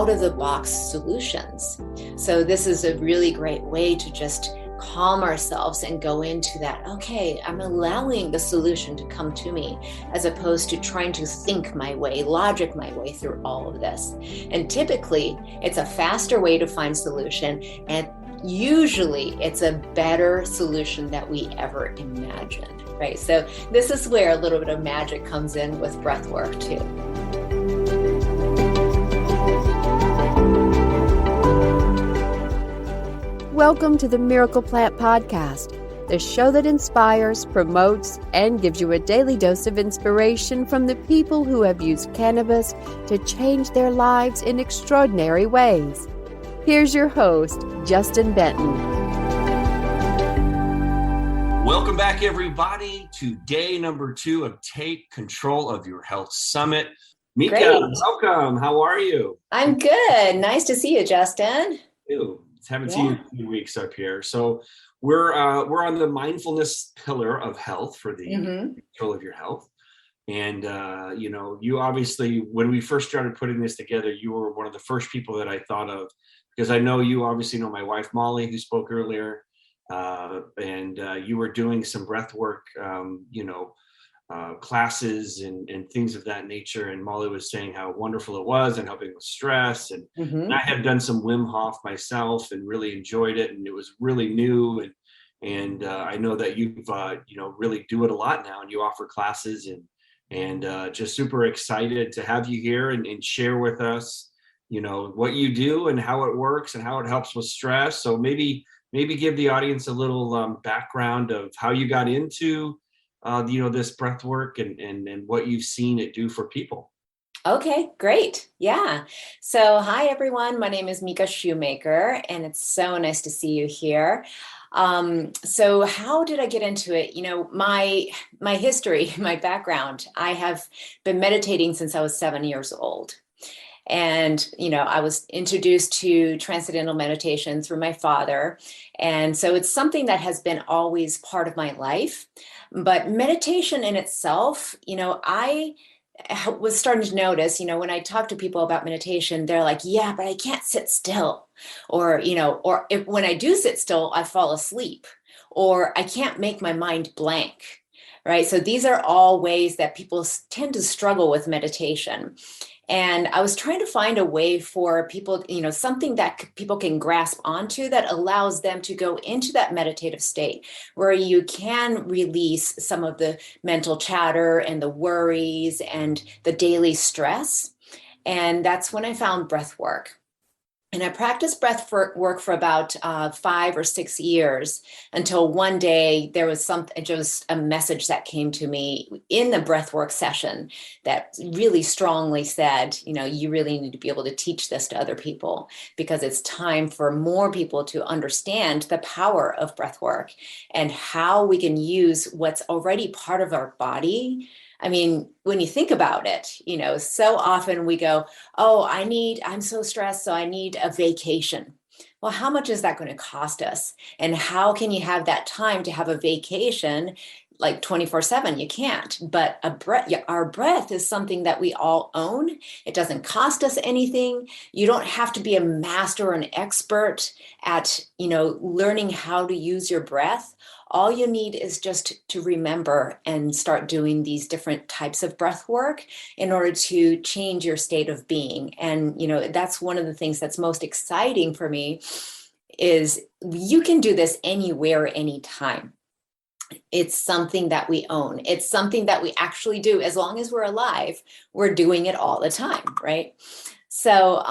out-of-the-box solutions. So this is a really great way to just calm ourselves and go into that, okay, I'm allowing the solution to come to me, as opposed to trying to think my way, logic my way through all of this. And typically, it's a faster way to find solution, and usually it's a better solution that we ever imagined, right? So this is where a little bit of magic comes in with breath work too. Welcome to the Miracle Plant Podcast, the show that inspires, promotes, and gives you a daily dose of inspiration from the people who have used cannabis to change their lives in extraordinary ways. Here's your host, Justin Benton. Welcome back, everybody, to day number 2 of Take Control of Your Health Summit. Mika, Great. welcome. How are you? I'm good. Nice to see you, Justin. Ew. Haven't seen you in a few weeks up here. So we're on the mindfulness pillar of health for the control of your health. And, you obviously, when we first started putting this together, you were one of the first people that I thought of, because I know you obviously know my wife, Molly, who spoke earlier. And you were doing some breath work, classes and things of that nature. And Molly was saying how wonderful it was and helping with stress. And I have done some Wim Hof myself and really enjoyed it. And it was really new. And I know that you've, really do it a lot now, and you offer classes and just super excited to have you here and share with us, what you do and how it works and how it helps with stress. So maybe give the audience a little background of how you got into this breath work and what you've seen it do for people. Okay, great. Yeah. So hi, everyone. My name is Mika-Shoemaker, and it's so nice to see you here. So how did I get into it? My history, my background, I have been meditating since I was 7 years old. And, I was introduced to transcendental meditation through my father. And so it's something that has been always part of my life. But meditation in itself, I was starting to notice, when I talk to people about meditation, they're like, yeah, but I can't sit still. Or when I do sit still, I fall asleep, or I can't make my mind blank. Right. So these are all ways that people tend to struggle with meditation. And I was trying to find a way for people, something that people can grasp onto that allows them to go into that meditative state where you can release some of the mental chatter and the worries and the daily stress. And that's when I found breath work. And I practiced breath work for about 5 or 6 years until one day there was just a message that came to me in the breath work session that really strongly said, you really need to be able to teach this to other people, because it's time for more people to understand the power of breath work and how we can use what's already part of our body. I mean, when you think about it, so often we go, oh, I'm so stressed, so I need a vacation. Well, how much is that going to cost us? And how can you have that time to have a vacation like 24/7? You can't. But our breath is something that we all own. It doesn't cost us anything. You don't have to be a master or an expert at, learning how to use your breath. All you need is just to remember and start doing these different types of breath work in order to change your state of being. And, that's one of the things that's most exciting for me is you can do this anywhere, anytime. It's something that we own. It's something that we actually do. As long as we're alive, we're doing it all the time, right? So,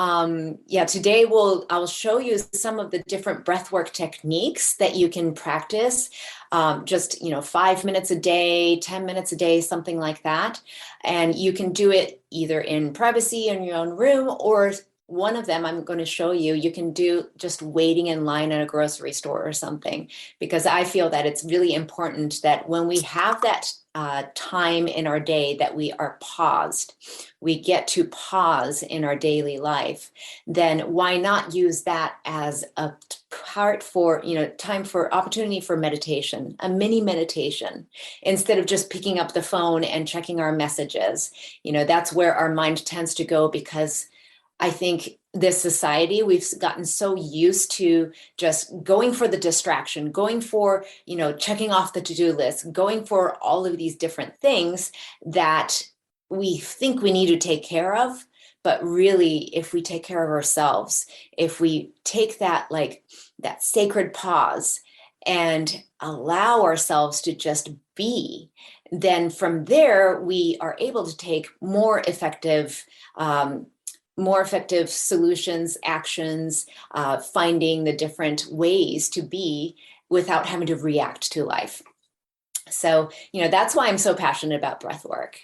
today I'll show you some of the different breathwork techniques that you can practice, 5 minutes a day, 10 minutes a day, something like that. And you can do it either in privacy in your own room, or one of them I'm going to show you can do just waiting in line at a grocery store or something, because I feel that it's really important that when we have that time in our day that we are paused, we get to pause in our daily life, then why not use that as a part for, time for opportunity for meditation, a mini meditation, instead of just picking up the phone and checking our messages. That's where our mind tends to go, because I think this society, we've gotten so used to just going for the distraction, going for, checking off the to-do list, going for all of these different things that we think we need to take care of. But really, if we take care of ourselves, if we take that sacred pause and allow ourselves to just be, then from there, we are able to take more effective solutions, actions, finding the different ways to be without having to react to life. So, that's why I'm so passionate about breath work.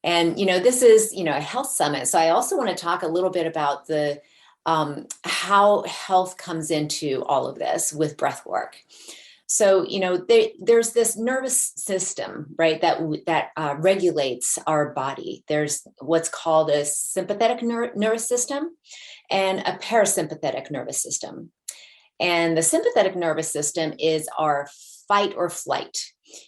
And, this is, a health summit. So I also want to talk a little bit about the how health comes into all of this with breath work. So, there's this nervous system, right, that regulates our body. There's what's called a sympathetic nervous system and a parasympathetic nervous system. And the sympathetic nervous system is our fight or flight.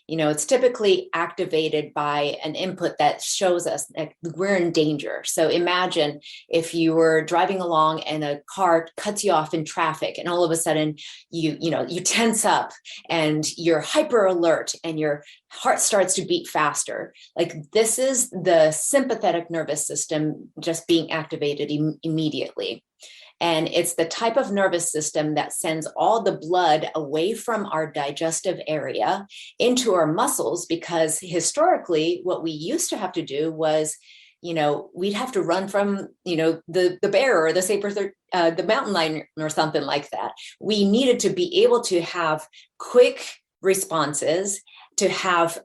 It's typically activated by an input that shows us that we're in danger. So imagine if you were driving along and a car cuts you off in traffic, and all of a sudden you tense up and you're hyper alert and your heart starts to beat faster. Like, this is the sympathetic nervous system just being activated immediately. And it's the type of nervous system that sends all the blood away from our digestive area into our muscles, because historically, what we used to have to do was, we'd have to run from, the bear or the saber, the mountain lion or something like that. We needed to be able to have quick responses, to have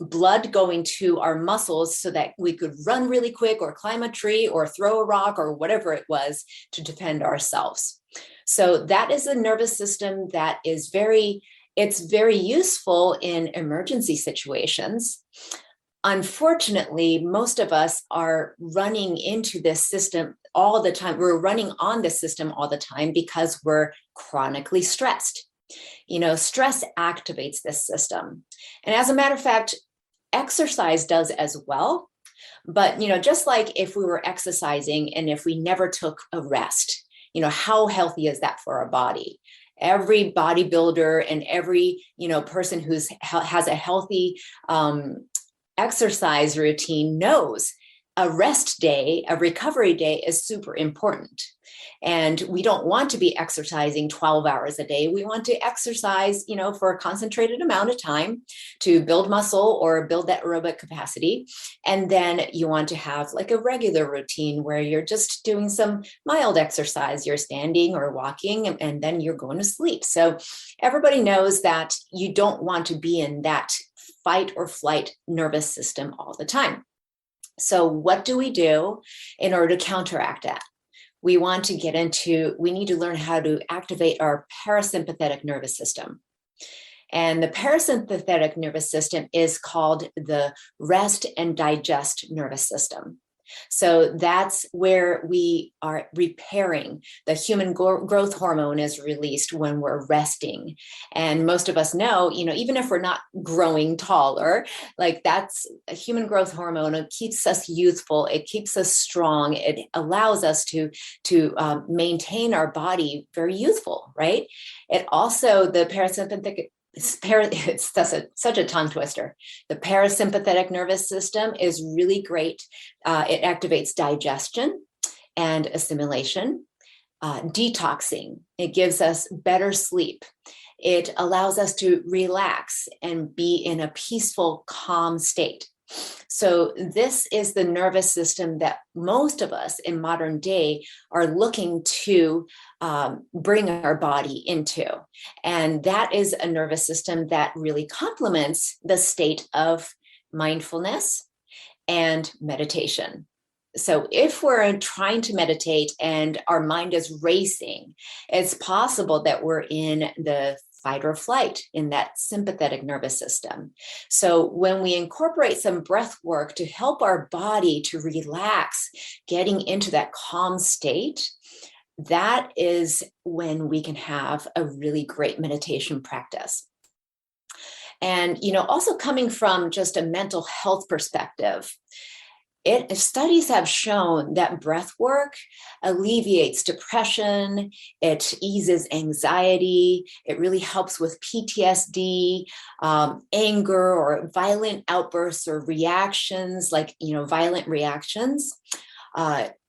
blood going to our muscles so that we could run really quick or climb a tree or throw a rock or whatever it was to defend ourselves. So that is a nervous system that is very useful in emergency situations. Unfortunately, most of us are running into this system all the time. We're running on this system all the time because we're chronically stressed. Stress activates this system. And as a matter of fact, exercise does as well. But, just like if we were exercising and if we never took a rest, how healthy is that for our body? Every bodybuilder and every, person who's has a healthy exercise routine knows a rest day, a recovery day is super important. And we don't want to be exercising 12 hours a day. We want to exercise, for a concentrated amount of time to build muscle or build that aerobic capacity. And then you want to have like a regular routine where you're just doing some mild exercise. You're standing or walking, and then you're going to sleep. So everybody knows that you don't want to be in that fight or flight nervous system all the time. So what do we do in order to counteract that? We need to learn how to activate our parasympathetic nervous system. And the parasympathetic nervous system is called the rest and digest nervous system. So that's where we are repairing. The human growth hormone is released when we're resting. And most of us know, even if we're not growing taller, like that's a human growth hormone. It keeps us youthful. It keeps us strong. It allows us to maintain our body very youthful, right? It also, the parasympathetic, it's such a tongue twister. The parasympathetic nervous system is really great. It activates digestion and assimilation, detoxing. It gives us better sleep. It allows us to relax and be in a peaceful, calm state. So this is the nervous system that most of us in modern day are looking to bring our body into. And that is a nervous system that really complements the state of mindfulness and meditation. So if we're trying to meditate and our mind is racing, it's possible that we're in the fight or flight in that sympathetic nervous system. So when we incorporate some breath work to help our body to relax, getting into that calm state, that is when we can have a really great meditation practice. And, also coming from just a mental health perspective, Studies have shown that breath work alleviates depression, it eases anxiety, it really helps with PTSD, anger, or violent outbursts or reactions, like, violent reactions.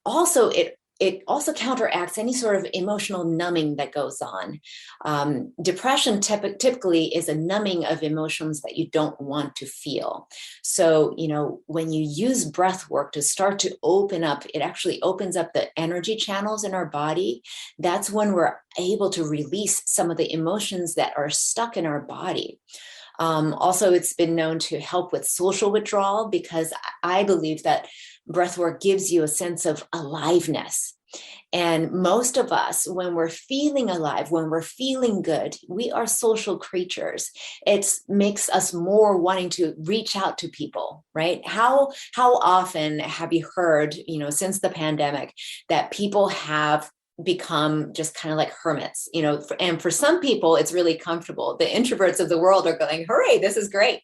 Also, it also counteracts any sort of emotional numbing that goes on. Depression typically is a numbing of emotions that you don't want to feel. So, when you use breath work to start to open up, it actually opens up the energy channels in our body. That's when we're able to release some of the emotions that are stuck in our body. Also, it's been known to help with social withdrawal, because I believe that breathwork gives you a sense of aliveness. And most of us, when we're feeling alive, when we're feeling good, we are social creatures. It makes us more wanting to reach out to people, right? How often have you heard, since the pandemic, that people have become just kind of like hermits, and for some people it's really comfortable. The introverts of the world are going, hooray, this is great.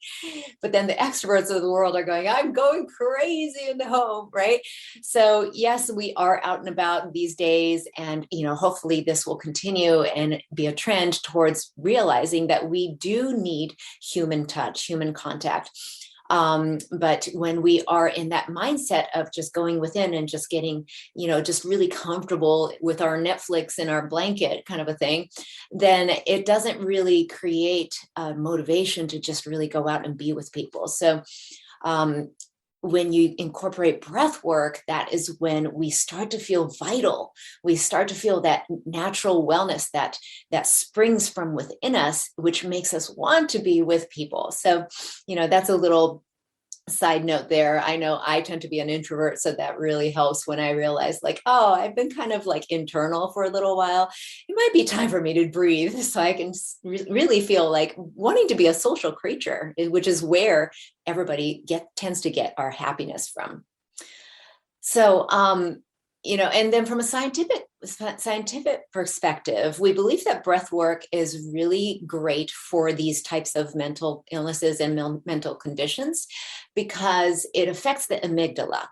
But then the extroverts of the world are going, I'm going crazy in the home, right? So yes, we are out and about these days, and hopefully this will continue and be a trend towards realizing that we do need human touch, human contact. But when we are in that mindset of just going within and just getting, just really comfortable with our Netflix and our blanket kind of a thing, then it doesn't really create motivation to just really go out and be with people. So when you incorporate breath work, that is when we start to feel vital. We start to feel that natural wellness that springs from within us, which makes us want to be with people. So, that's a little side note there. I know I tend to be an introvert, so that really helps when I realize, like, oh, I've been kind of like internal for a little while. It might be time for me to breathe, so I can really feel like wanting to be a social creature, which is where everybody tends to get our happiness from. So, and then from a scientific perspective, we believe that breath work is really great for these types of mental illnesses and mental conditions, because it affects the amygdala.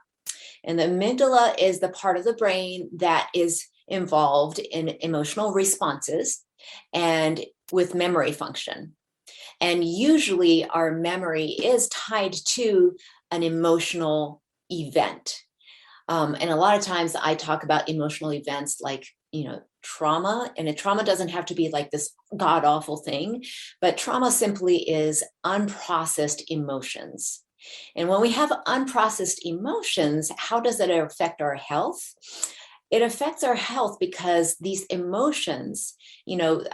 And the amygdala is the part of the brain that is involved in emotional responses and with memory function. And usually our memory is tied to an emotional event. And a lot of times I talk about emotional events like, trauma, and a trauma doesn't have to be like this god awful thing, but trauma simply is unprocessed emotions. And when we have unprocessed emotions, how does it affect our health? It affects our health because these emotions,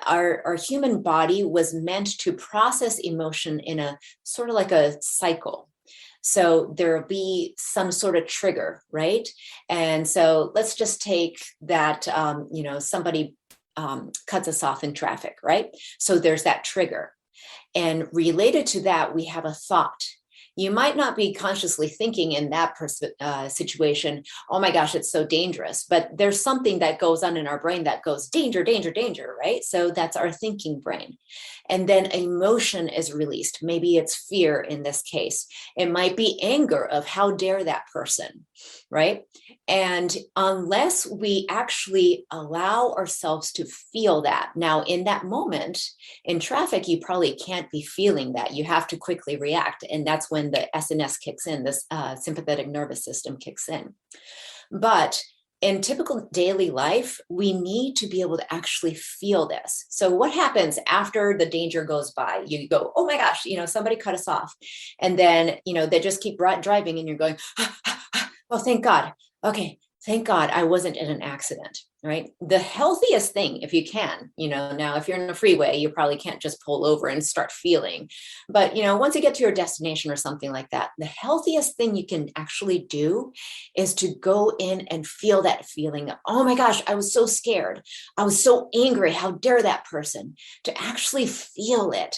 our human body was meant to process emotion in a sort of like a cycle. So there'll be some sort of trigger, right? And so let's just take that, somebody cuts us off in traffic, right? So there's that trigger. And related to that, we have a thought. You might not be consciously thinking in that situation, oh my gosh, it's so dangerous. But there's something that goes on in our brain that goes, danger, danger, danger, right? So that's our thinking brain. And then emotion is released. Maybe it's fear in this case. It might be anger of how dare that person, right? And unless we actually allow ourselves to feel that, now in that moment in traffic, you probably can't be feeling that. You have to quickly react. And that's when the SNS kicks in, this sympathetic nervous system kicks in. But in typical daily life, we need to be able to actually feel this. So what happens after the danger goes by? You go, oh my gosh, somebody cut us off. And then, they just keep driving and you're going, oh, thank God. Okay, thank God I wasn't in an accident, right? The healthiest thing, if you can, now if you're in a freeway, you probably can't just pull over and start feeling. But, once you get to your destination or something like that, the healthiest thing you can actually do is to go in and feel that feeling of, oh my gosh, I was so scared. I was so angry. How dare that person? To actually feel it.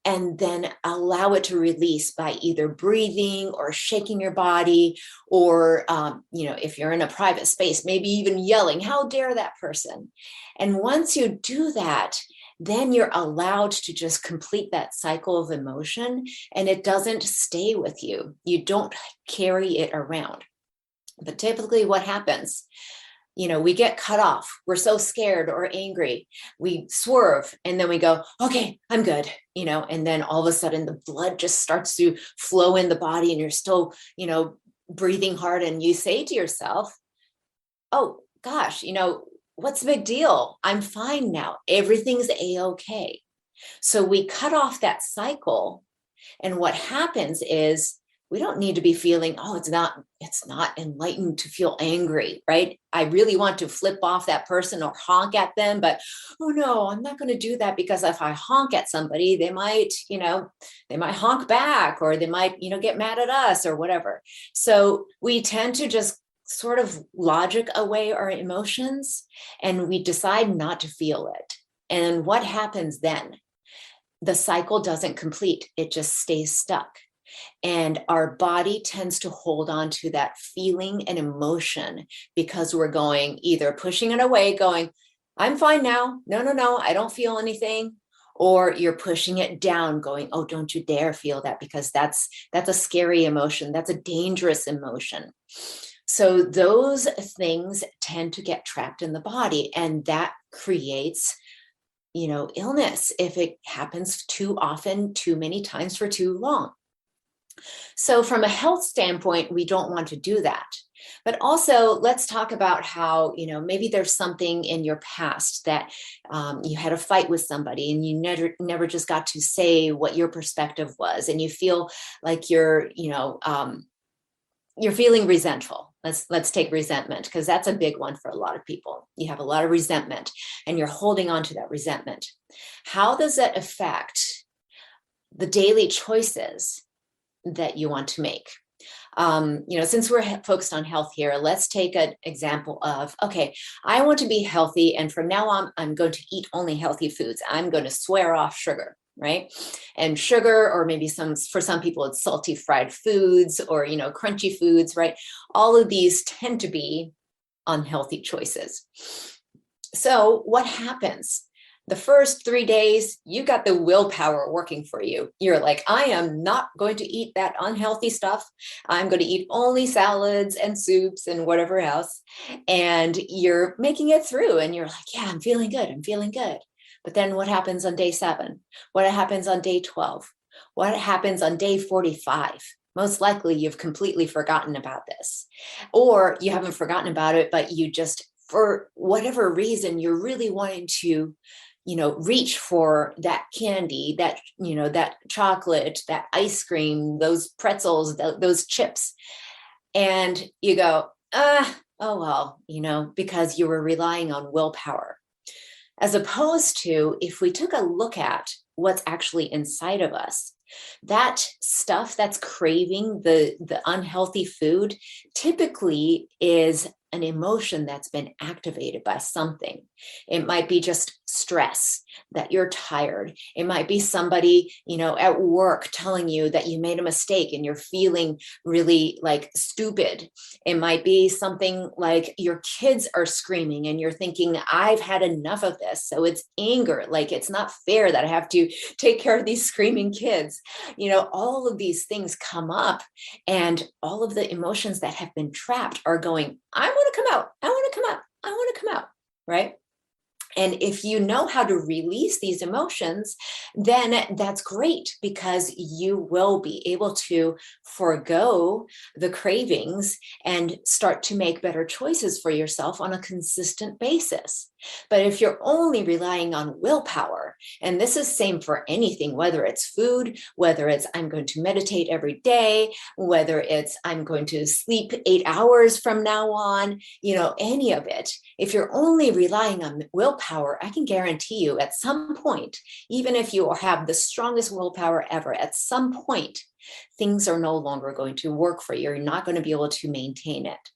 And then allow it to release by either breathing or shaking your body, or, if you're in a private space, maybe even yelling, how dare that person? And once you do that, then you're allowed to just complete that cycle of emotion, and it doesn't stay with you. You don't carry it around. But typically what happens, we get cut off. We're so scared or angry. We swerve and then we go, okay, I'm good, and then all of a sudden the blood just starts to flow in the body and you're still, breathing hard. And you say to yourself, oh gosh, what's the big deal? I'm fine now. Everything's a-okay. So we cut off that cycle. And what happens is we don't need to be feeling, oh, it's not enlightened to feel angry, right? I really want to flip off that person or honk at them, but oh no, I'm not going to do that, because if I honk at somebody, they might honk back, or they might, get mad at us or whatever. So we tend to just sort of logic away our emotions, and we decide not to feel it. And what happens then? The cycle doesn't complete. It just stays stuck. And our body tends to hold on to that feeling and emotion because we're going, either pushing it away, going, I'm fine now. No, I don't feel anything. Or you're pushing it down, going, oh, don't you dare feel that, because that's a scary emotion. That's a dangerous emotion. So those things tend to get trapped in the body, and that creates, illness if it happens too often, too many times for too long. So from a health standpoint, we don't want to do that. But also, let's talk about how, maybe there's something in your past that you had a fight with somebody and you never just got to say what your perspective was, and you feel like you're feeling resentful. Let's take resentment, because that's a big one for a lot of people. You have a lot of resentment and you're holding on to that resentment. How does that affect the daily choices that you want to make? Since we're focused on health here, let's take an example of, okay, I want to be healthy, and from now on, I'm going to eat only healthy foods. I'm going to swear off sugar, right? And sugar, or maybe for some people, it's salty fried foods or, crunchy foods, right? All of these tend to be unhealthy choices. So what happens? The first 3 days, you got the willpower working for you. You're like, I am not going to eat that unhealthy stuff. I'm going to eat only salads and soups and whatever else. And you're making it through, and you're like, yeah, I'm feeling good. I'm feeling good. But then what happens on day 7? What happens on day 12? What happens on day 45? Most likely you've completely forgotten about this, or you haven't forgotten about it, but you just, for whatever reason, you're really wanting to, reach for that candy, that, that chocolate, that ice cream, those pretzels, those chips. And you go, oh, well, because you were relying on willpower. As opposed to, if we took a look at what's actually inside of us, that stuff that's craving the unhealthy food typically is an emotion that's been activated by something. It might be just stress, that you're tired. It might be somebody, at work telling you that you made a mistake and you're feeling really like stupid. It might be something like your kids are screaming and you're thinking, I've had enough of this. So it's anger. Like, it's not fair that I have to take care of these screaming kids. All of these things come up, and all of the emotions that have been trapped are going, I want to come out. I want to come out. I want to come out. Right. And if you know how to release these emotions, then that's great, because you will be able to forego the cravings and start to make better choices for yourself on a consistent basis. But if you're only relying on willpower, and this is same for anything, whether it's food, whether it's I'm going to meditate every day, whether it's I'm going to sleep 8 hours from now on, any of it, if you're only relying on willpower, I can guarantee you at some point, even if you have the strongest willpower ever, at some point, things are no longer going to work for you. You're not going to be able to maintain it.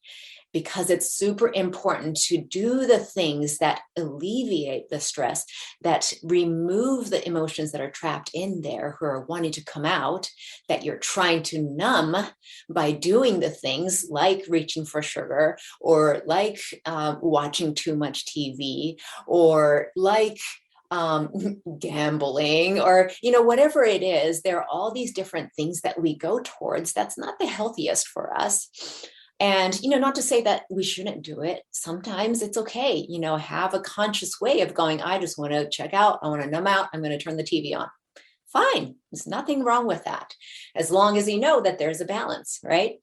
Because it's super important to do the things that alleviate the stress, that remove the emotions that are trapped in there, who are wanting to come out, that you're trying to numb by doing the things like reaching for sugar, or like watching too much TV, or like gambling, or, whatever it is. There are all these different things that we go towards. That's not the healthiest for us. And, not to say that we shouldn't do it. Sometimes it's okay, have a conscious way of going, I just want to check out. I want to numb out. I'm going to turn the TV on. Fine. There's nothing wrong with that, as long as you know that there's a balance, right?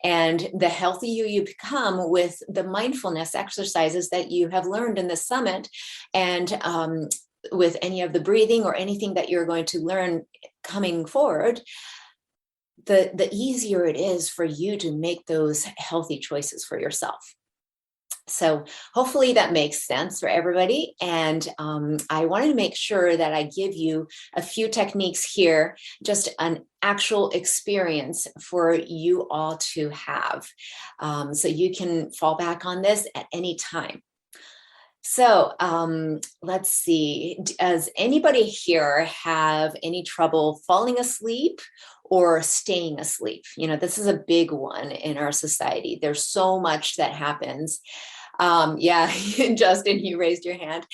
And the healthier you become with the mindfulness exercises that you have learned in the summit, and with any of the breathing or anything that you're going to learn coming forward, the easier it is for you to make those healthy choices for yourself. So hopefully that makes sense for everybody. And I wanted to make sure that I give you a few techniques here, just an actual experience for you all to have. So you can fall back on this at any time. So let's see, does anybody here have any trouble falling asleep or staying asleep? This is a big one in our society. There's so much that happens. Yeah, Justin, you raised your hand.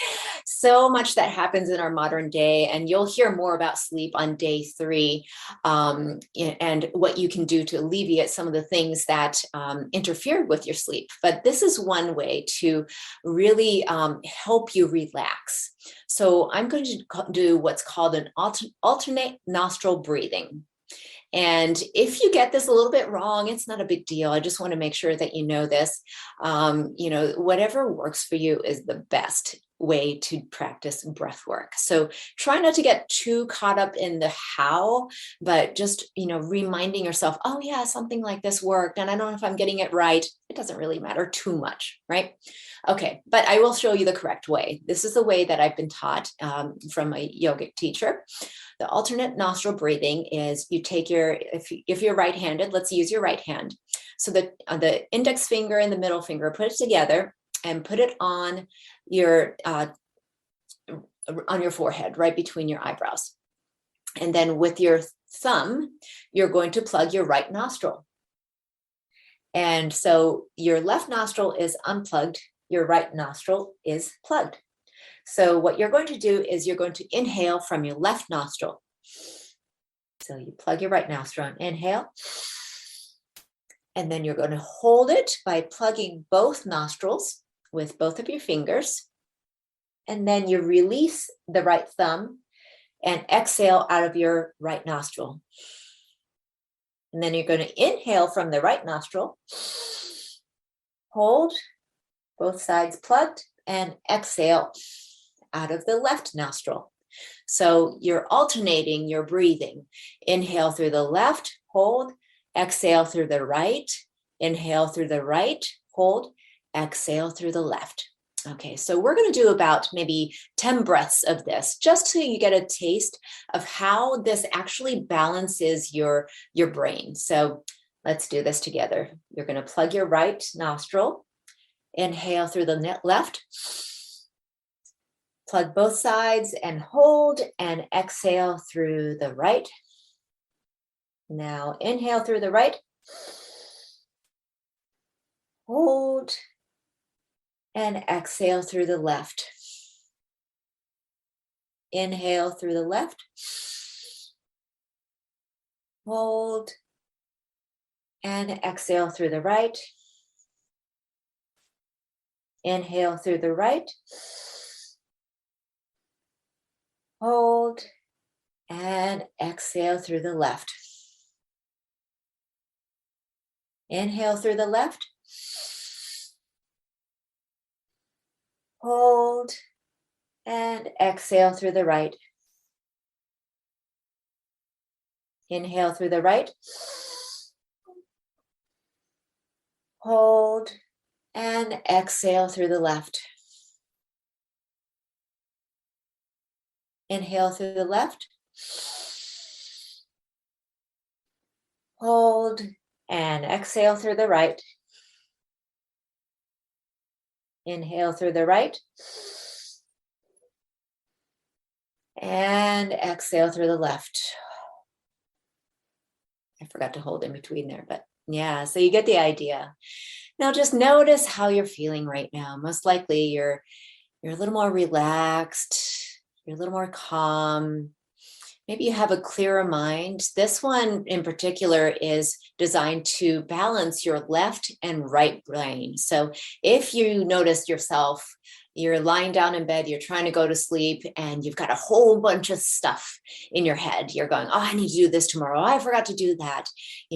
So much that happens in our modern day, and you'll hear more about sleep on day 3, and what you can do to alleviate some of the things that interfere with your sleep. But this is one way to really help you relax. So I'm going to do what's called an alternate nostril breathing. And if you get this a little bit wrong, it's not a big deal. I just want to make sure that you know this. Whatever works for you is the best way to practice breath work. So try not to get too caught up in the how, but just, reminding yourself, oh yeah, something like this worked, and I don't know if I'm getting it right. It doesn't really matter too much, right? Okay, but I will show you the correct way. This is the way that I've been taught from a yogic teacher. The alternate nostril breathing is you take if you're right-handed, let's use your right hand. So the index finger and the middle finger, put it together and put it on your forehead, right between your eyebrows. And then with your thumb, you're going to plug your right nostril. And so your left nostril is unplugged, your right nostril is plugged. So what you're going to do is you're going to inhale from your left nostril. So you plug your right nostril and inhale. And then you're going to hold it by plugging both nostrils with both of your fingers. And then you release the right thumb and exhale out of your right nostril. And then you're going to inhale from the right nostril, hold, both sides plugged, and exhale out of the left nostril. So you're alternating your breathing. Inhale through the left, hold, exhale through the right, inhale through the right, hold, exhale through the left. Okay, so we're going to do about maybe 10 breaths of this, just so you get a taste of how this actually balances your brain. So let's do this together. You're going to plug your right nostril, inhale through the left, plug both sides and hold, and exhale through the right. Now inhale through the right, hold, and exhale through the left. Inhale through the left, hold, and exhale through the right. Inhale through the right, hold, and exhale through the left. Inhale through the left, hold, and exhale through the right. Inhale through the right, hold, and exhale through the left. Inhale through the left, hold, and exhale through the right. Inhale through the right, and exhale through the left. I forgot to hold in between there, but yeah, so you get the idea. Now just notice how you're feeling right now. Most likely you're a little more relaxed. You're a little more calm. Maybe you have a clearer mind. This one in particular is designed to balance your left and right brain. So if you notice yourself, you're lying down in bed, you're trying to go to sleep, and you've got a whole bunch of stuff in your head. You're going, oh, I need to do this tomorrow. Oh, I forgot to do that.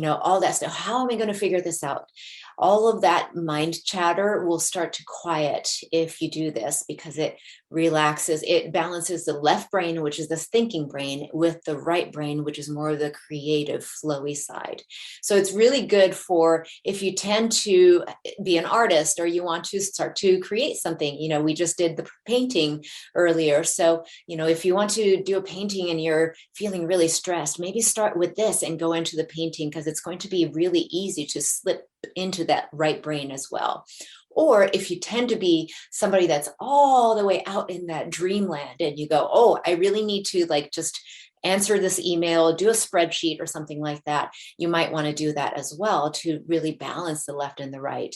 All that stuff. How am I going to figure this out? All of that mind chatter will start to quiet if you do this, because it relaxes, it balances the left brain, which is the thinking brain, with the right brain, which is more of the creative, flowy side. So it's really good for if you tend to be an artist or you want to start to create something. We just did the painting earlier. So, if you want to do a painting and you're feeling really stressed, maybe start with this and go into the painting, because it's going to be really easy to slip into that right brain as well. Or if you tend to be somebody that's all the way out in that dreamland and you go, oh, I really need to just answer this email, do a spreadsheet or something like that, you might want to do that as well to really balance the left and the right.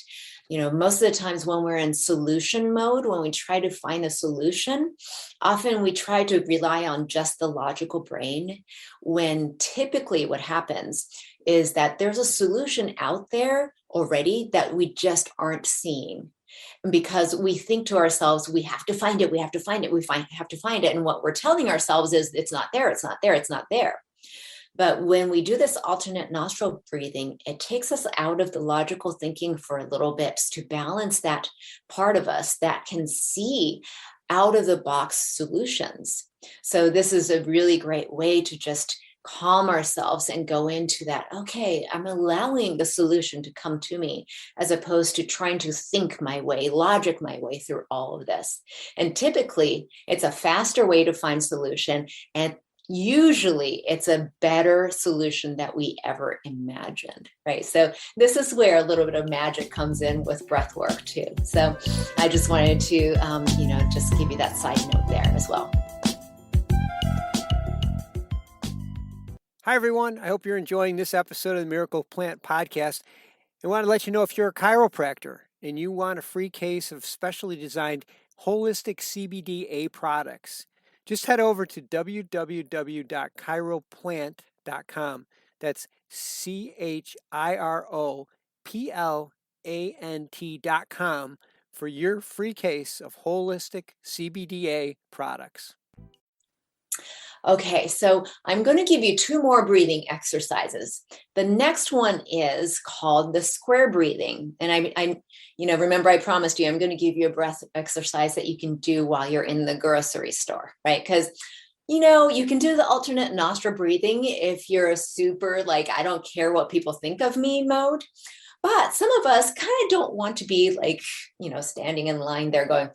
Most of the times when we're in solution mode, when we try to find a solution, often we try to rely on just the logical brain, when typically what happens is that there's a solution out there already that we just aren't seeing. Because we think to ourselves, we have to find it, we have to find it, have to find it. And what we're telling ourselves is it's not there, it's not there, it's not there. But when we do this alternate nostril breathing, it takes us out of the logical thinking for a little bit to balance that part of us that can see out of the box solutions. So this is a really great way to just calm ourselves and go into that, okay, I'm allowing the solution to come to me, as opposed to trying to think my way, logic my way through all of this. And typically it's a faster way to find solution. And usually it's a better solution that we ever imagined, right? So this is where a little bit of magic comes in with breath work too. So I just wanted to, just give you that side note there as well. Hi, everyone. I hope you're enjoying this episode of the Miracle Plant Podcast. I want to let you know, if you're a chiropractor and you want a free case of specially designed holistic CBDA products, just head over to www.chiroplant.com. That's CHIROPLANT.com for your free case of holistic CBDA products. Okay, so I'm going to give you 2 more breathing exercises. The next one is called the square breathing. And I remember I promised you, I'm going to give you a breath exercise that you can do while you're in the grocery store, right? Because, you can do the alternate nostril breathing if you're a super, I don't care what people think of me mode. But some of us kind of don't want to be standing in line there going,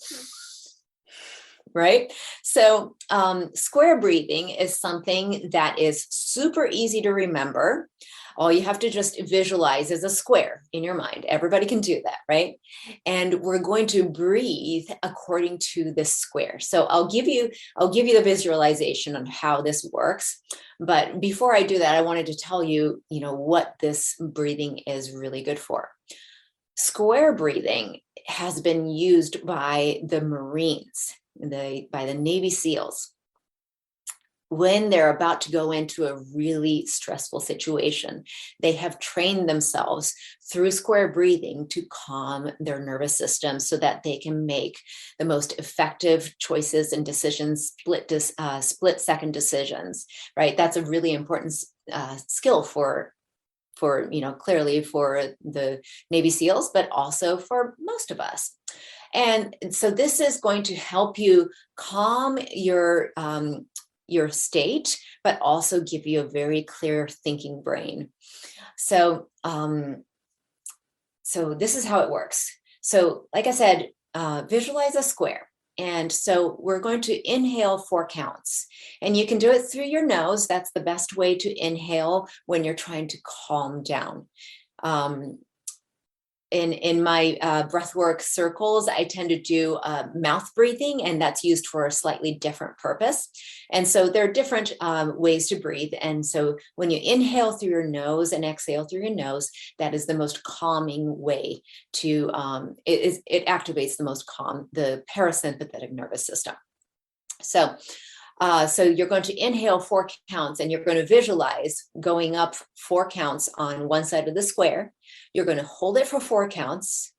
right? So square breathing is something that is super easy to remember. All you have to just visualize is a square in your mind. Everybody can do that, right? And we're going to breathe according to this square. So I'll give you the visualization on how this works. But before I do that, I wanted to tell you, what this breathing is really good for. Square breathing has been used by the Marines, by the Navy SEALs, when they're about to go into a really stressful situation. They have trained themselves through square breathing to calm their nervous system so that they can make the most effective choices and decisions, split-second decisions, right? That's a really important skill for clearly for the Navy SEALs, but also for most of us. And so this is going to help you calm your state, but also give you a very clear thinking brain. So, so this is how it works. So like I said, visualize a square. And so we're going to inhale 4 counts, and you can do it through your nose. That's the best way to inhale when you're trying to calm down. In my breathwork circles, I tend to do mouth breathing, and that's used for a slightly different purpose. And so there are different ways to breathe. And so when you inhale through your nose and exhale through your nose, that is the most calming way it activates the most calm, the parasympathetic nervous system. So you're going to inhale 4 counts, and you're going to visualize going up 4 counts on one side of the square. You're going to hold it for 4 counts.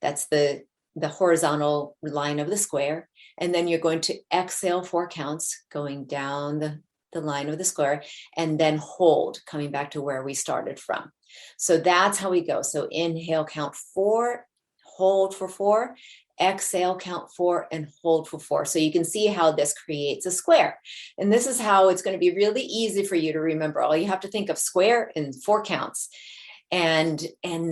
That's the horizontal line of the square. And then you're going to exhale 4 counts going down the line of the square, and then hold, coming back to where we started from. So that's how we go. So inhale, count 4, hold for 4, exhale, count 4, and hold for 4. So you can see how this creates a square. And this is how it's going to be really easy for you to remember. All you have to think of square and 4 counts. And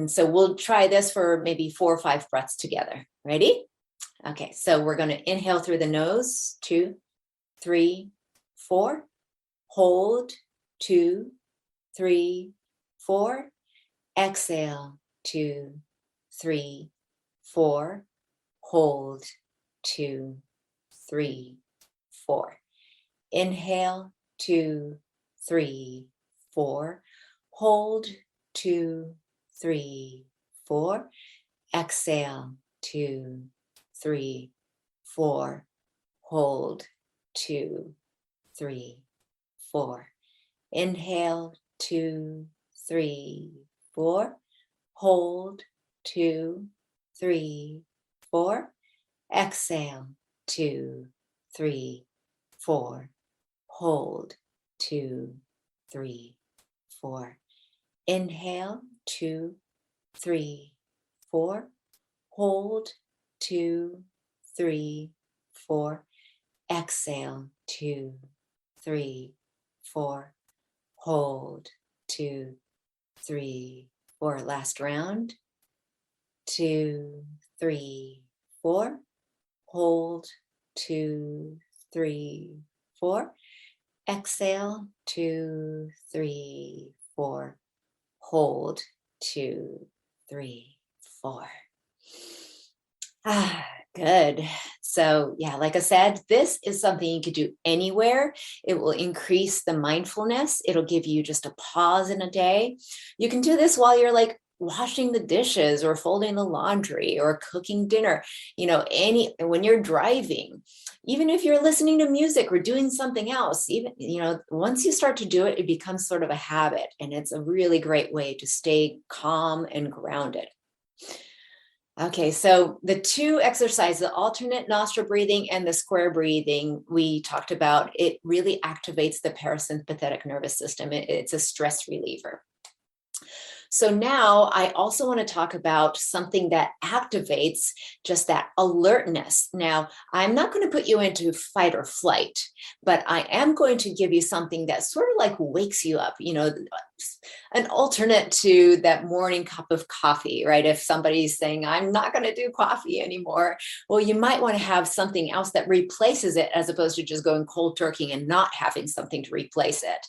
so we'll try this for maybe 4 or 5 breaths together. Ready? Okay, so we're going to inhale through the nose, 2, 3, 4. Hold, 2, 3, 4. Exhale, 2, 3, 4. Hold, 2, 3, 4. Inhale, 2, 3, 4. Hold, 2, 3, 4. Exhale, 2, 3, 4. Hold, 2, 3, 4. Inhale, 2, 3, 4. Hold, 2, 3, 4. Exhale, 2, 3, 4. Hold, 2, 3, 4. Inhale, 2, 3, 4. Hold, 2, 3, 4. Exhale, 2, 3, 4. Hold, 2, 3, 4. Last round. 2, 3, 4. Hold, 2, 3, 4. Exhale, 2, 3, 4. Hold, 2, 3, 4. Good. So yeah, like I said, this is something you could do anywhere. It will increase the mindfulness. It'll give you just a pause in a day. You can do this while you're like washing the dishes or folding the laundry or cooking dinner, when you're driving, even if you're listening to music or doing something else, even, once you start to do it, it becomes sort of a habit, and it's a really great way to stay calm and grounded. Okay, so the 2 exercises, the alternate nostril breathing and the square breathing we talked about, it really activates the parasympathetic nervous system. It's a stress reliever. So now I also want to talk about something that activates just that alertness. Now, I'm not going to put you into fight or flight, but I am going to give you something that sort of like wakes you up, an alternate to that morning cup of coffee, right? If somebody's saying, I'm not going to do coffee anymore, well, you might want to have something else that replaces it, as opposed to just going cold turkey and not having something to replace it.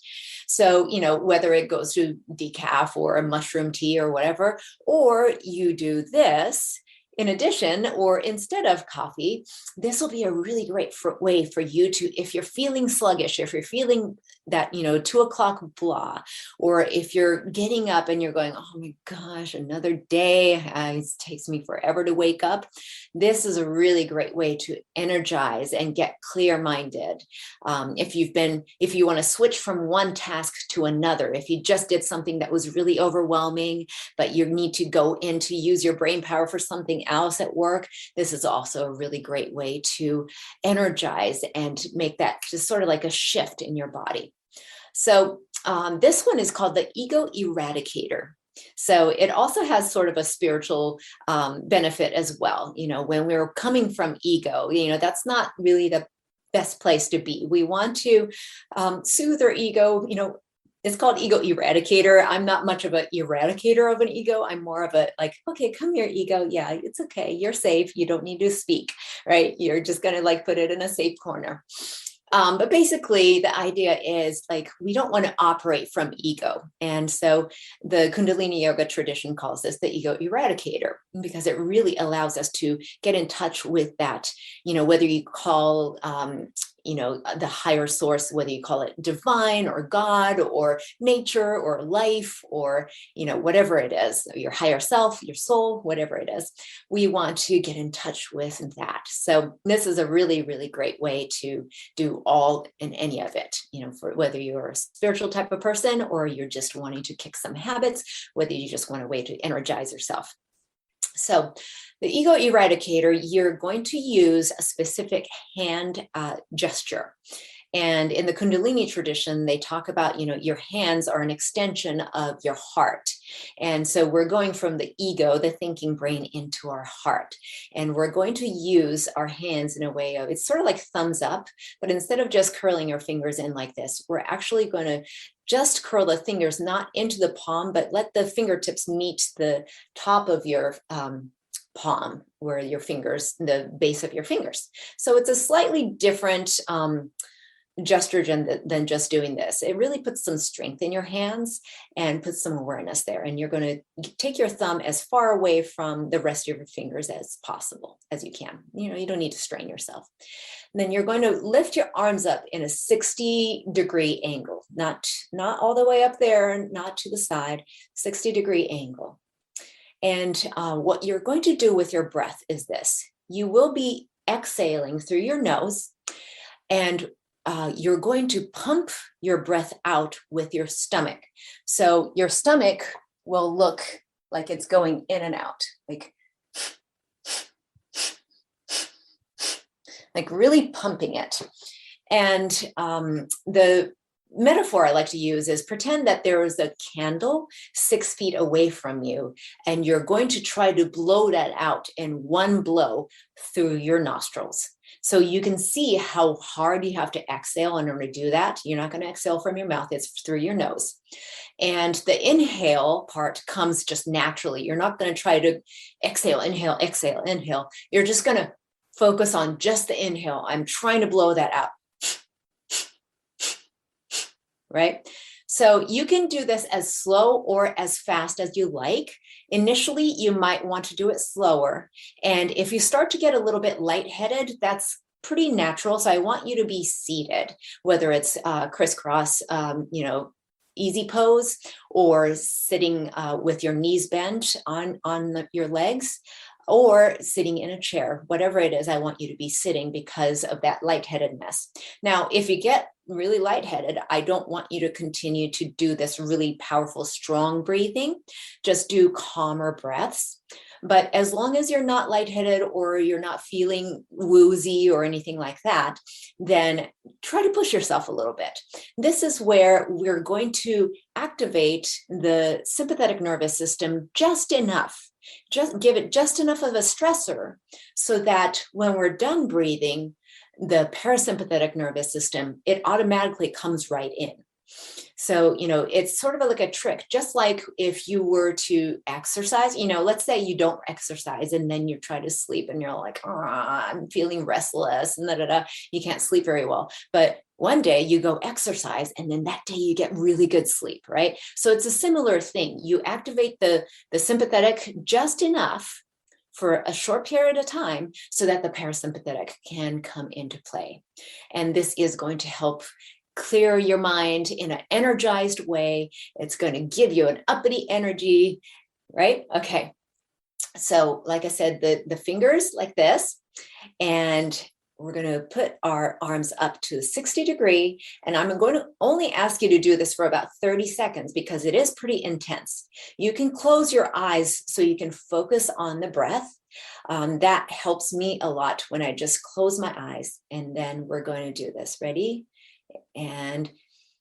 So, whether it goes to decaf or a mushroom tea or whatever, or you do this in addition or instead of coffee, this will be a really great way for you to, if you're feeling sluggish, if you're feeling that, 2 o'clock blah, or if you're getting up and you're going, oh my gosh, another day, it takes me forever to wake up. This is a really great way to energize and get clear-minded. If you want to switch from one task to another, if you just did something that was really overwhelming, but you need to go in to use your brain power for something else at work, this is also a really great way to energize and make that just sort of like a shift in your body. So this one is called the Ego Eradicator. So it also has sort of a spiritual benefit as well. When we're coming from ego, that's not really the best place to be. We want to soothe our ego. It's called Ego Eradicator. I'm not much of an eradicator of an ego. I'm more of a like, okay, come here, ego. Yeah, it's okay. You're safe. You don't need to speak, right? You're just going to put it in a safe corner. But basically the idea is we don't want to operate from ego. And so the Kundalini yoga tradition calls this the Ego Eradicator, because it really allows us to get in touch with that, whether you call, the higher source, whether you call it divine or God or nature or life or, whatever it is, your higher self, your soul, whatever it is, we want to get in touch with that. So this is a really, really great way to do all and any of it, for whether you're a spiritual type of person or you're just wanting to kick some habits, whether you just want a way to energize yourself. So the Ego Eradicator, you're going to use a specific hand gesture. And in the Kundalini tradition, they talk about, your hands are an extension of your heart. And so we're going from the ego, the thinking brain, into our heart. And we're going to use our hands in a way of, it's sort of like thumbs up, but instead of just curling your fingers in like this, we're actually going to just curl the fingers, not into the palm, but let the fingertips meet the top of your palm, where your fingers, the base of your fingers. So it's a slightly different gesture than just doing this. It really puts some strength in your hands and puts some awareness there. And you're going to take your thumb as far away from the rest of your fingers as possible, as you can. You don't need to strain yourself. And then you're going to lift your arms up in a 60-degree angle, not all the way up there, not to the side, 60-degree angle. And what you're going to do with your breath is this. You will be exhaling through your nose, and you're going to pump your breath out with your stomach. So your stomach will look like it's going in and out, like really pumping it. And the metaphor I like to use is pretend that there is a candle 6 feet away from you, and you're going to try to blow that out in one blow through your nostrils. So you can see how hard you have to exhale in order to do that. You're not going to exhale from your mouth, it's through your nose. And the inhale part comes just naturally. You're not going to try to exhale, inhale, exhale, inhale. You're just going to focus on just the inhale. I'm trying to blow that out. Right? So you can do this as slow or as fast as you like. Initially, you might want to do it slower. And if you start to get a little bit lightheaded, that's pretty natural. So I want you to be seated, whether it's crisscross, easy pose, or sitting with your knees bent on your legs, or sitting in a chair, whatever it is, I want you to be sitting because of that lightheadedness. Now, if you get really lightheaded, I don't want you to continue to do this really powerful, strong breathing. Just do calmer breaths. But as long as you're not lightheaded or you're not feeling woozy or anything like that, then try to push yourself a little bit. This is where we're going to activate the sympathetic nervous system just enough. Just give it just enough of a stressor so that when we're done breathing, the parasympathetic nervous system, it automatically comes right in. So, it's sort of like a trick, just like if you were to exercise, let's say you don't exercise and then you try to sleep and you're like, I'm feeling restless and you can't sleep very well. But one day you go exercise and then that day you get really good sleep, right? So it's a similar thing. You activate the sympathetic just enough for a short period of time so that the parasympathetic can come into play. And this is going to help clear your mind in an energized way. It's going to give you an uppity energy, right? Okay. So like I said, the fingers like this, and we're going to put our arms up to 60-degree, and I'm going to only ask you to do this for about 30 seconds because it is pretty intense. You can close your eyes so you can focus on the breath. That helps me a lot when I just close my eyes, and then we're going to do this. Ready? And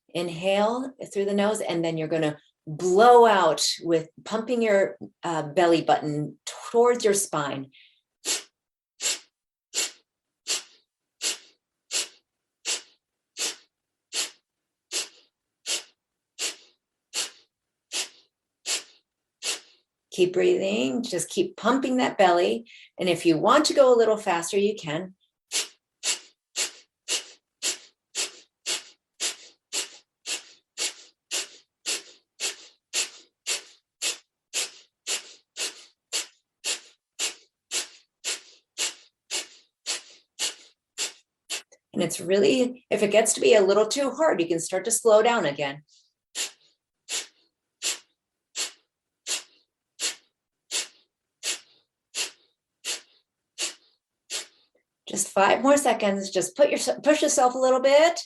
inhale through the nose, and then you're going to blow out with pumping your belly button towards your spine. Keep breathing, just keep pumping that belly. And if you want to go a little faster, you can. And it's really, if it gets to be a little too hard, you can start to slow down again. Just 5 more seconds. Just push yourself a little bit.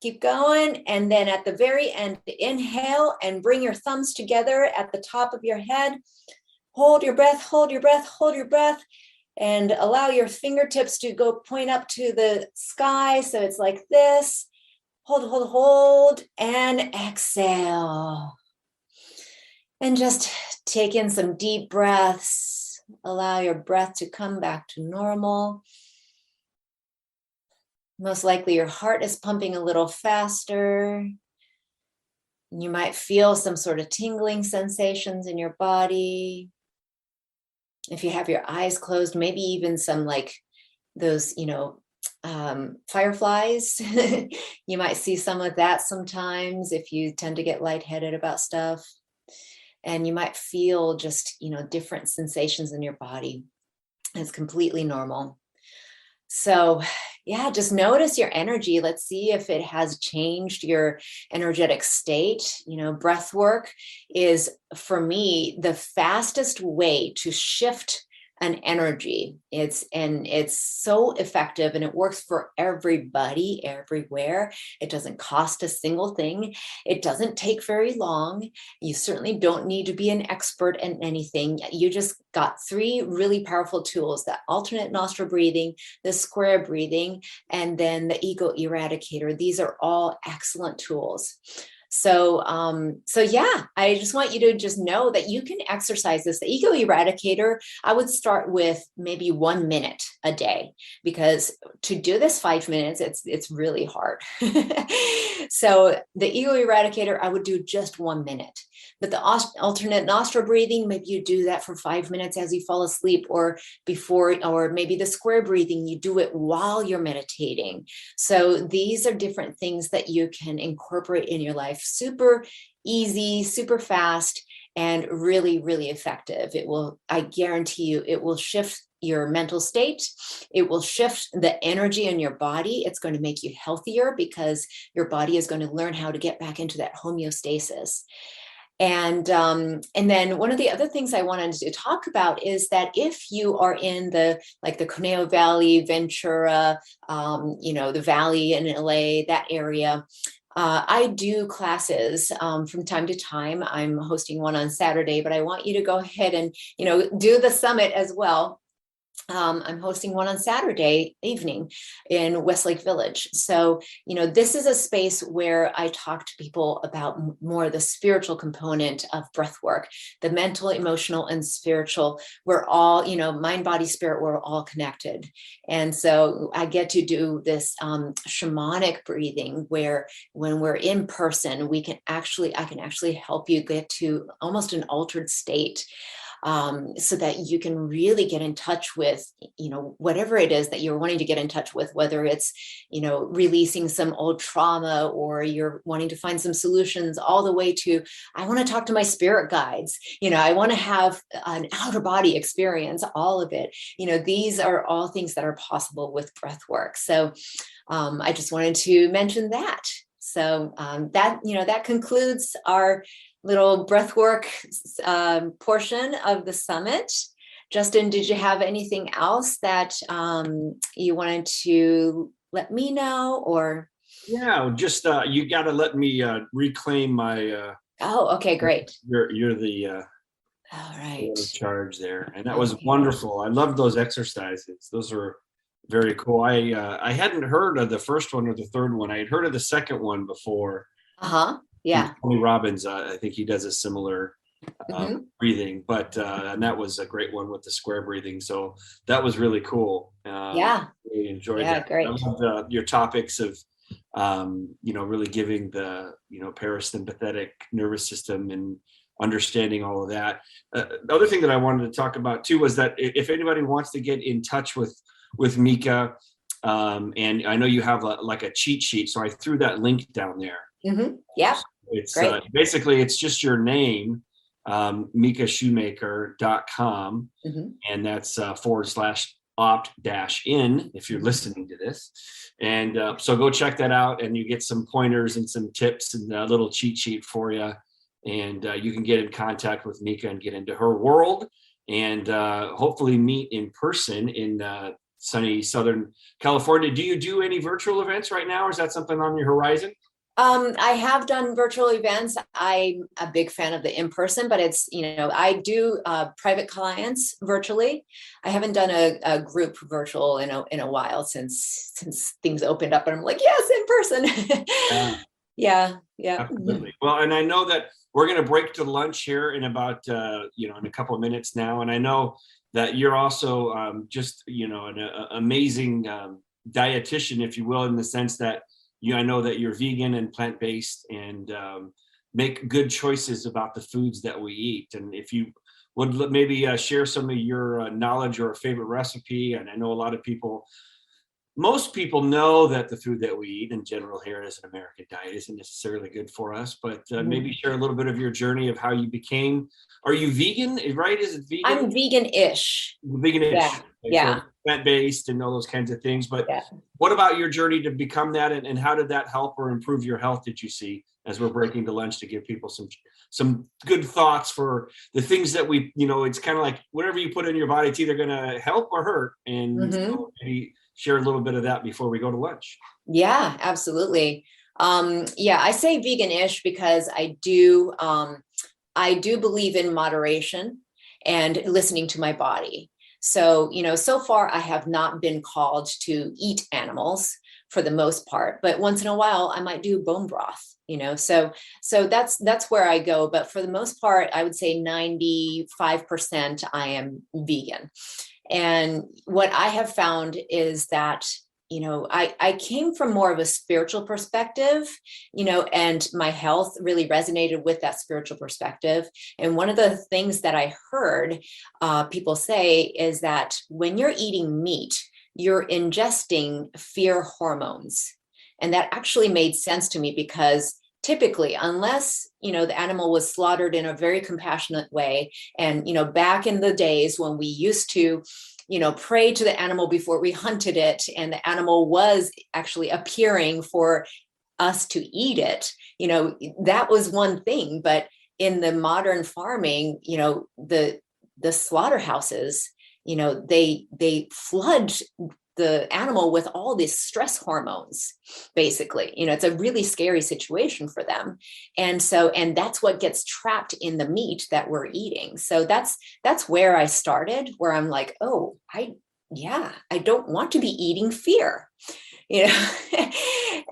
Keep going. And then at the very end, inhale and bring your thumbs together at the top of your head. Hold your breath, hold your breath, hold your breath, and allow your fingertips to go point up to the sky. So it's like this. Hold, hold, hold, and exhale. And just take in some deep breaths. Allow your breath to come back to normal. Most likely your heart is pumping a little faster. You might feel some sort of tingling sensations in your body. If you have your eyes closed, maybe even some like those, fireflies. You might see some of that sometimes if you tend to get lightheaded about stuff. And you might feel just, different sensations in your body. It's completely normal. So yeah, just notice your energy. Let's see if it has changed your energetic state. Breath work is, for me, the fastest way to shift an energy. It's so effective, and it works for everybody, everywhere. It doesn't cost a single thing. It doesn't take very long. You certainly don't need to be an expert in anything. You just got 3 really powerful tools: the alternate nostril breathing, the square breathing, and then the Ego Eradicator. These are all excellent tools. So yeah, I just want you to just know that you can exercise this. The Ego Eradicator, I would start with maybe 1 minute a day, because to do this 5 minutes, it's really hard. So the Ego Eradicator, I would do just 1 minute. But the alternate nostril breathing, maybe you do that for 5 minutes as you fall asleep, or before, or maybe the square breathing, you do it while you're meditating. So these are different things that you can incorporate in your life. Super easy, super fast, and really, really effective. I guarantee you, it will shift your mental state. It will shift the energy in your body. It's going to make you healthier, because your body is going to learn how to get back into that homeostasis. And then one of the other things I wanted to talk about is that if you are in the Conejo Valley, Ventura, the Valley in LA, that area, I do classes from time to time. I'm hosting one on Saturday, but I want you to go ahead and, do the summit as well. I'm hosting one on Saturday evening in Westlake Village. So, this is a space where I talk to people about more the spiritual component of breath work, the mental, emotional, and spiritual. We're all, mind, body, spirit, we're all connected. And so I get to do this shamanic breathing, where when we're in person, I can actually help you get to almost an altered state. So that you can really get in touch with, whatever it is that you're wanting to get in touch with, whether it's, releasing some old trauma, or you're wanting to find some solutions, all the way to, I want to talk to my spirit guides. I want to have an outer body experience, all of it. These are all things that are possible with breath work. So I just wanted to mention that. So that concludes our little breathwork portion of the summit. Justin, did you have anything else that you wanted to let me know, or? Yeah, just you got to let me reclaim my. Oh, okay, great. You're the. All right. In charge there, and that was wonderful. I loved those exercises. Those are very cool. I hadn't heard of the first one or the third one. I had heard of the second one before. Yeah. Tony Robbins, I think he does a similar breathing, but and that was a great one with the square breathing. So that was really cool. Yeah. Really enjoyed that. Great. I loved your topics of, really giving the, parasympathetic nervous system and understanding all of that. The other thing that I wanted to talk about too was that if anybody wants to get in touch with Mika, and I know you have like a cheat sheet, so I threw that link down there. Mm-hmm. Yeah. It's basically it's just your name, mika-shoemaker.com, and that's / opt-in if you're listening to this. And so go check that out, and you get some pointers and some tips and a little cheat sheet for you. And you can get in contact with Mika and get into her world, and hopefully meet in person in sunny Southern California. Do you do any virtual events right now, or is that something on your horizon? I have done virtual events. I'm a big fan of the in-person, but it's, I do private clients virtually. I haven't done a group virtual in a while since things opened up, and I'm like, yes, in person. Yeah. Absolutely. Well, and I know that we're going to break to lunch here in about, in a couple of minutes now. And I know that you're also just, an amazing dietitian, if you will, in the sense that I know that you're vegan and plant-based, and make good choices about the foods that we eat. And if you would maybe share some of your knowledge or a favorite recipe. And I know most people know that the food that we eat in general here as an American diet isn't necessarily good for us, but maybe share a little bit of your journey of how you became. Are you vegan, right? Is it vegan? I'm vegan-ish. Vegan-ish. Yeah. So plant-based and all those kinds of things. But what about your journey to become that, and how did that help or improve your health, did you see, as we're breaking to lunch, to give people some good thoughts for the things that we, it's kind of like whatever you put in your body, it's either going to help or hurt. And maybe share a little bit of that before we go to lunch. Yeah, absolutely. I say vegan-ish because I do believe in moderation and listening to my body. So, so far I have not been called to eat animals for the most part, but once in a while I might do bone broth, so that's where I go. But for the most part, I would say 95% I am vegan. And what I have found is that, I came from more of a spiritual perspective, and my health really resonated with that spiritual perspective. And one of the things that I heard people say is that when you're eating meat, you're ingesting fear hormones. And that actually made sense to me, because typically, unless, the animal was slaughtered in a very compassionate way. And, back in the days when we used to, pray to the animal before we hunted it, and the animal was actually appearing for us to eat it, that was one thing. But in the modern farming, the slaughterhouses, they flood the animal with all these stress hormones, basically. It's a really scary situation for them. And that's what gets trapped in the meat that we're eating. So that's where I started, where I'm like, oh, I don't want to be eating fear,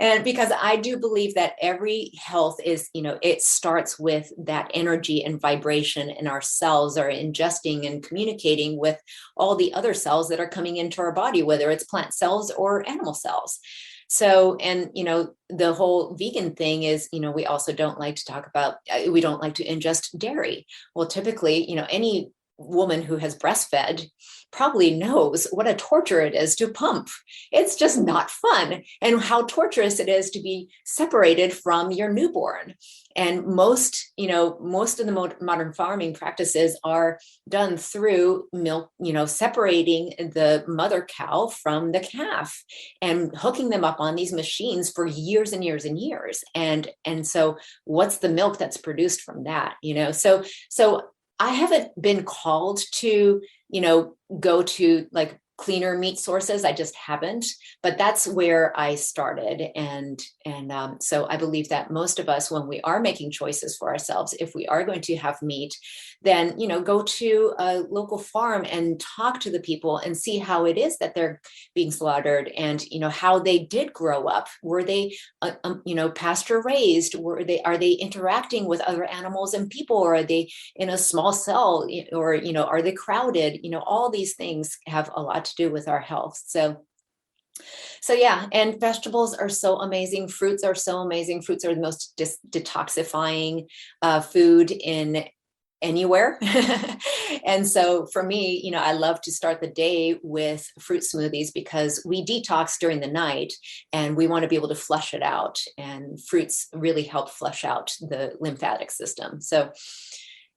and because I do believe that every health is, it starts with that energy and vibration, and our cells are ingesting and communicating with all the other cells that are coming into our body, whether it's plant cells or animal cells. So, and, the whole vegan thing is, we also don't like to talk about, we don't like to ingest dairy. Well, typically, any woman who has breastfed probably knows what a torture it is to pump. It's just not fun. And how torturous it is to be separated from your newborn. And most of the modern farming practices are done through milk, separating the mother cow from the calf and hooking them up on these machines for years and years and years. And so what's the milk that's produced from that? So I haven't been called to, go to like cleaner meat sources. I just haven't, but that's where I started. And so I believe that most of us, when we are making choices for ourselves, if we are going to have meat, then, go to a local farm and talk to the people and see how it is that they're being slaughtered, and, how they did grow up. Were they, pasture raised? Are they interacting with other animals and people? Or are they in a small cell, or, are they crowded? All these things have a lot to do with our health. So yeah, and vegetables are so amazing. Fruits are so amazing. Fruits are the most detoxifying food in anywhere. And so for me, I love to start the day with fruit smoothies, because we detox during the night and we want to be able to flush it out. And fruits really help flush out the lymphatic system. So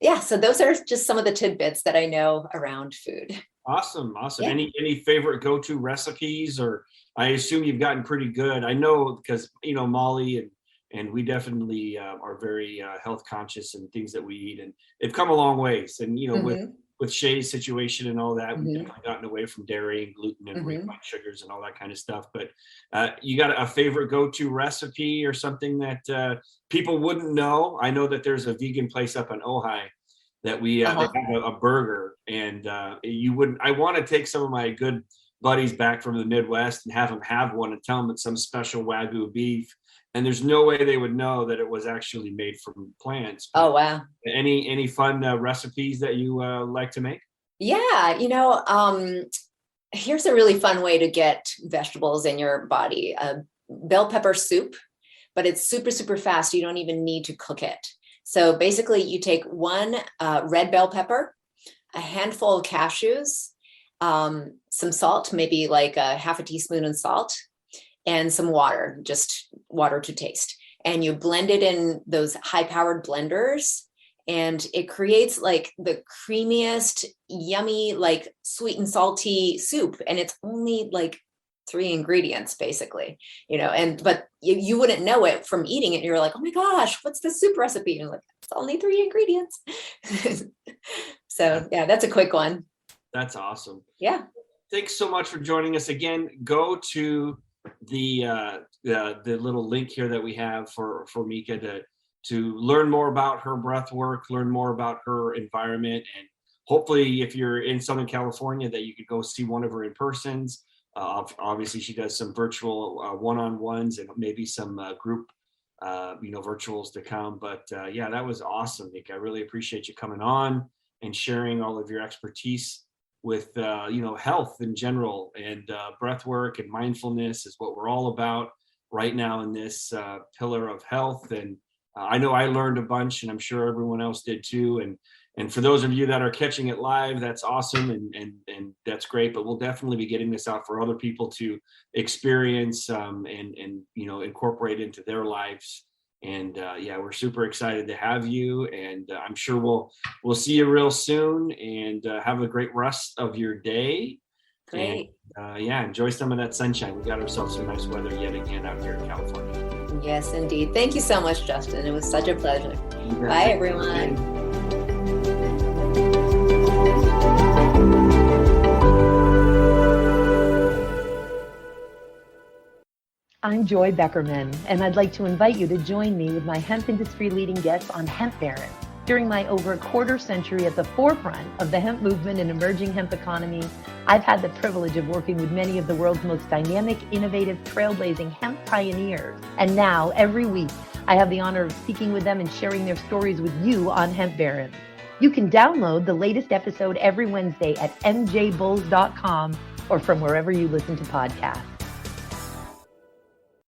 yeah, so those are just some of the tidbits that I know around food. Awesome. Yeah. Any favorite go-to recipes, or I assume you've gotten pretty good. I know because, Molly and we definitely are very health conscious and things that we eat, and they've come a long ways. And, with Shay's situation and all that, we've definitely gotten away from dairy and gluten and refined sugars and all that kind of stuff. But you got a favorite go-to recipe or something that people wouldn't know? I know that there's a vegan place up in Ojai that they have a burger, and I want to take some of my good buddies back from the Midwest and have them have one and tell them it's some special Wagyu beef. And there's no way they would know that it was actually made from plants. But oh, wow. Any fun recipes that you like to make? Yeah. Here's a really fun way to get vegetables in your body. Bell pepper soup, but it's super, super fast. You don't even need to cook it. So basically you take one red bell pepper, a handful of cashews, some salt, maybe like a half a teaspoon of salt, and some water, just water to taste. And you blend it in those high-powered blenders, and it creates like the creamiest, yummy, like sweet and salty soup. And it's only like 3 ingredients basically, but you wouldn't know it from eating it. You're like, oh my gosh, what's the soup recipe? And you're like, it's only 3 ingredients. So yeah, that's a quick one. That's awesome. Yeah. Thanks so much for joining us again. Go to the little link here that we have for Mika to learn more about her breath work, learn more about her environment, and hopefully if you're in Southern California that you could go see one of her in-persons. Obviously she does some virtual one-on-ones and maybe some group virtuals to come, but yeah, that was awesome, Mika. I really appreciate you coming on and sharing all of your expertise with health in general, and breath work and mindfulness is what we're all about right now in this pillar of health. And I know I learned a bunch, and I'm sure everyone else did too. And for those of you that are catching it live, that's awesome, and that's great. But we'll definitely be getting this out for other people to experience and incorporate into their lives. And yeah, we're super excited to have you, and I'm sure we'll see you real soon. And have a great rest of your day. Great. And yeah, enjoy some of that sunshine. We got ourselves some nice weather yet again out here in California. Yes, indeed. Thank you so much, Justin. It was such a pleasure. Bye, everyone. I'm Joy Beckerman, and I'd like to invite you to join me with my hemp industry leading guests on Hemp Barons. During my over a quarter century at the forefront of the hemp movement and emerging hemp economy, I've had the privilege of working with many of the world's most dynamic, innovative, trailblazing hemp pioneers. And now, every week, I have the honor of speaking with them and sharing their stories with you on Hemp Barons. You can download the latest episode every Wednesday at mjbulls.com or from wherever you listen to podcasts.